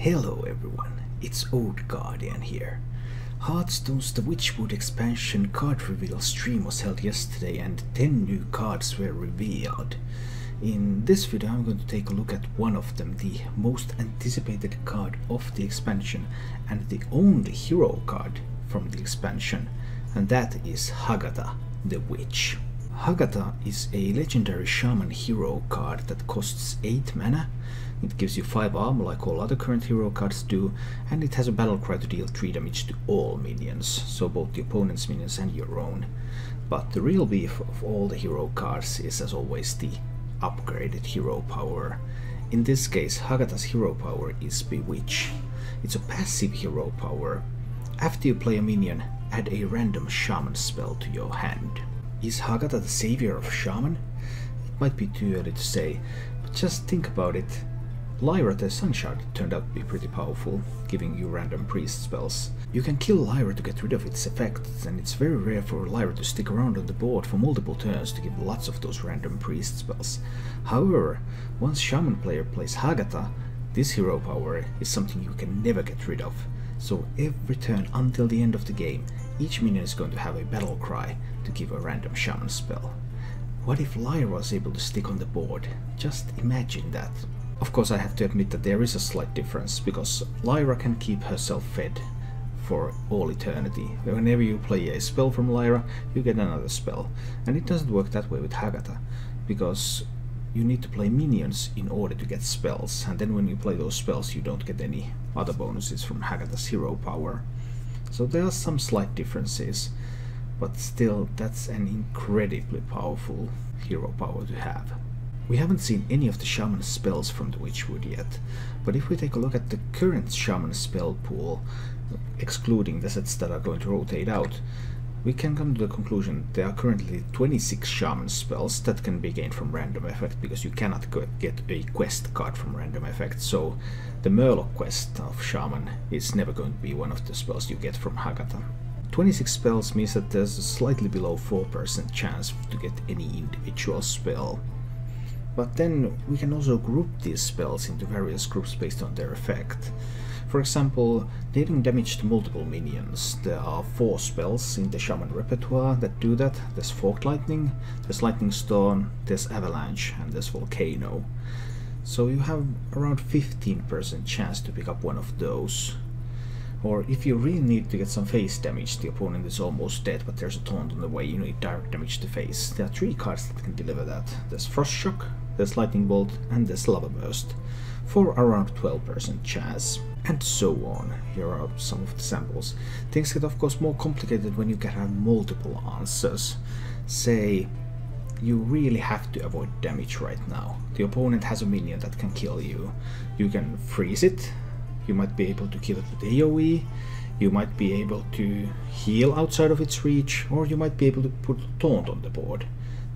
Hello everyone, it's Old Guardian here. Hearthstone's the Witchwood expansion card reveal stream was held yesterday and 10 new cards were revealed. In this video I'm going to take a look at one of them, the most anticipated card of the expansion and the only hero card from the expansion, and that is Hagatha the Witch. Hagatha is a legendary Shaman Hero card that costs 8 mana. It gives you 5 armor like all other current hero cards do, and it has a battle cry to deal 3 damage to all minions, so both the opponent's minions and your own. But the real beef of all the hero cards is, as always, the upgraded hero power. In this case, Hagatha's hero power is Bewitch. It's a passive hero power. After you play a minion, add a random shaman spell to your hand. Is Hagatha the savior of shaman? It might be too early to say, but just think about it. Lyra the Sun Shark turned out to be pretty powerful, giving you random priest spells. You can kill Lyra to get rid of its effects, and it's very rare for Lyra to stick around on the board for multiple turns to give lots of those random priest spells. However, once Shaman player plays Hagatha, this hero power is something you can never get rid of. So every turn until the end of the game, each minion is going to have a battle cry to give a random shaman spell. What if Lyra was able to stick on the board? Just imagine that. Of course, I have to admit that there is a slight difference, because Lyra can keep herself fed for all eternity. Whenever you play a spell from Lyra, you get another spell. And it doesn't work that way with Hagatha, because you need to play minions in order to get spells, and then when you play those spells you don't get any other bonuses from Hagatha's hero power. So there are some slight differences, but still that's an incredibly powerful hero power to have. We haven't seen any of the Shaman spells from the Witchwood yet, but if we take a look at the current Shaman spell pool, excluding the sets that are going to rotate out, we can come to the conclusion there are currently 26 Shaman spells that can be gained from random effect, because you cannot get a quest card from random effect, so the Murloc quest of Shaman is never going to be one of the spells you get from Hagatha. 26 spells means that there's a slightly below 4% chance to get any individual spell. But then we can also group these spells into various groups based on their effect. For example, dealing damage to multiple minions. There are 4 spells in the Shaman repertoire that do that. There's Forked Lightning, there's Lightning Storm, there's Avalanche, and there's Volcano. So you have around 15% chance to pick up one of those. Or if you really need to get some face damage, the opponent is almost dead but there's a taunt on the way, you need direct damage to face. There are 3 cards that can deliver that. There's Frost Shock, there's Lightning Bolt, and there's Lava Burst, for around 12% chance. And so on. Here are some of the samples. Things get of course more complicated when you can have multiple answers. Say, you really have to avoid damage right now. The opponent has a minion that can kill you. You can freeze it. You might be able to kill it with AoE, you might be able to heal outside of its reach, or you might be able to put a taunt on the board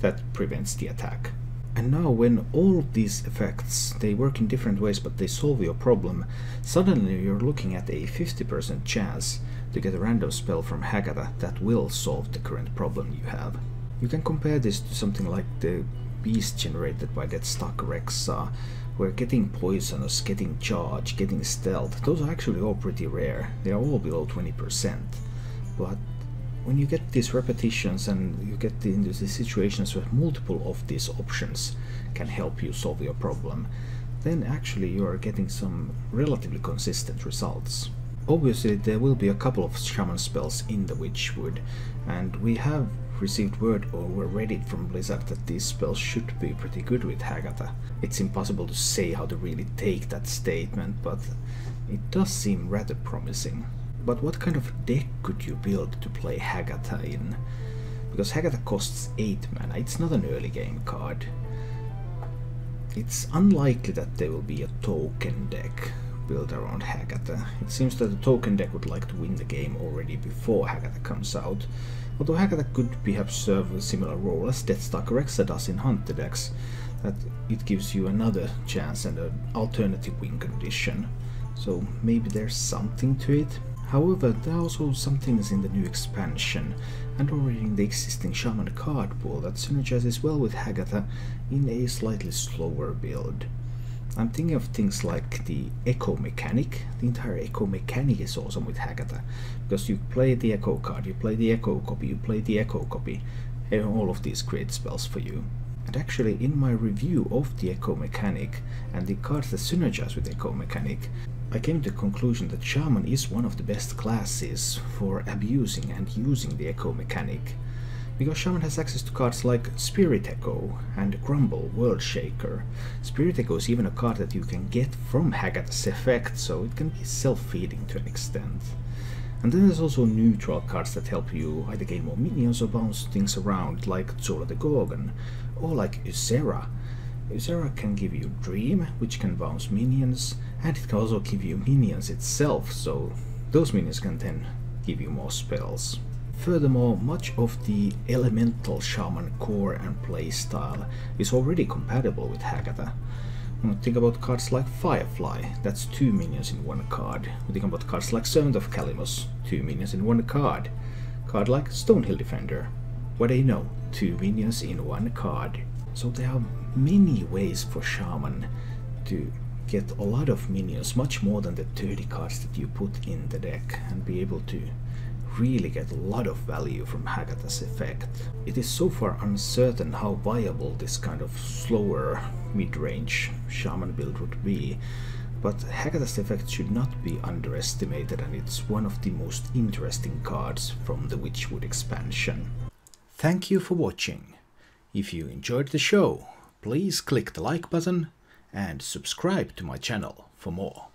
that prevents the attack. And now when all of these effects, they work in different ways but they solve your problem, suddenly you're looking at a 50% chance to get a random spell from Hagatha that will solve the current problem you have. You can compare this to something like the beast generated by Deathstalker Rexa, where getting poisonous, getting charge, getting stealth, those are actually all pretty rare. They are all below 20%. But when you get these repetitions and you get into the situations where multiple of these options can help you solve your problem, then actually you are getting some relatively consistent results. Obviously there will be a couple of Shaman spells in the Witchwood, and we have received word over Reddit from Blizzard that these spells should be pretty good with Hagatha. It's impossible to say how to really take that statement, but it does seem rather promising. But what kind of deck could you build to play Hagatha in? Because Hagatha costs 8 mana, it's not an early game card. It's unlikely that there will be a token deck built around Hagatha. It seems that the token deck would like to win the game already before Hagatha comes out, although Hagatha could perhaps serve a similar role as Deathstalker Rexa does in Hunter decks, that it gives you another chance and an alternative win condition, so maybe there's something to it. However, there are also some things in the new expansion, and already in the existing Shaman card pool, that synergizes well with Hagatha in a slightly slower build. I'm thinking of things like the echo mechanic. The entire echo mechanic is awesome with Hagatha, because you play the echo card, you play the echo copy, you play the echo copy, and all of these create spells for you. And actually, in my review of the echo mechanic and the cards that synergize with echo mechanic, I came to the conclusion that Shaman is one of the best classes for abusing and using the echo mechanic, because Shaman has access to cards like Spirit Echo and Grumble, World Shaker. Spirit Echo is even a card that you can get from Hagatha's effect, so it can be self-feeding to an extent. And then there's also neutral cards that help you either gain more minions or bounce things around, like Zola the Gorgon, or like Ysera. Ysera can give you Dream, which can bounce minions, and it can also give you minions itself, so those minions can then give you more spells. Furthermore, much of the elemental Shaman core and playstyle is already compatible with Hagatha. Think about cards like Firefly, that's 2 minions in one card. Think about cards like Servant of Kalimus, 2 minions in one card. Card like Stonehill Defender, what do you know, 2 minions in one card. So there are many ways for Shaman to get a lot of minions, much more than the 30 cards that you put in the deck, and be able to really get a lot of value from Hagatha's effect. It is so far uncertain how viable this kind of slower mid-range Shaman build would be, but Hagatha's effect should not be underestimated, and it's one of the most interesting cards from the Witchwood expansion. Thank you for watching. If you enjoyed the show, please click the like button and subscribe to my channel for more.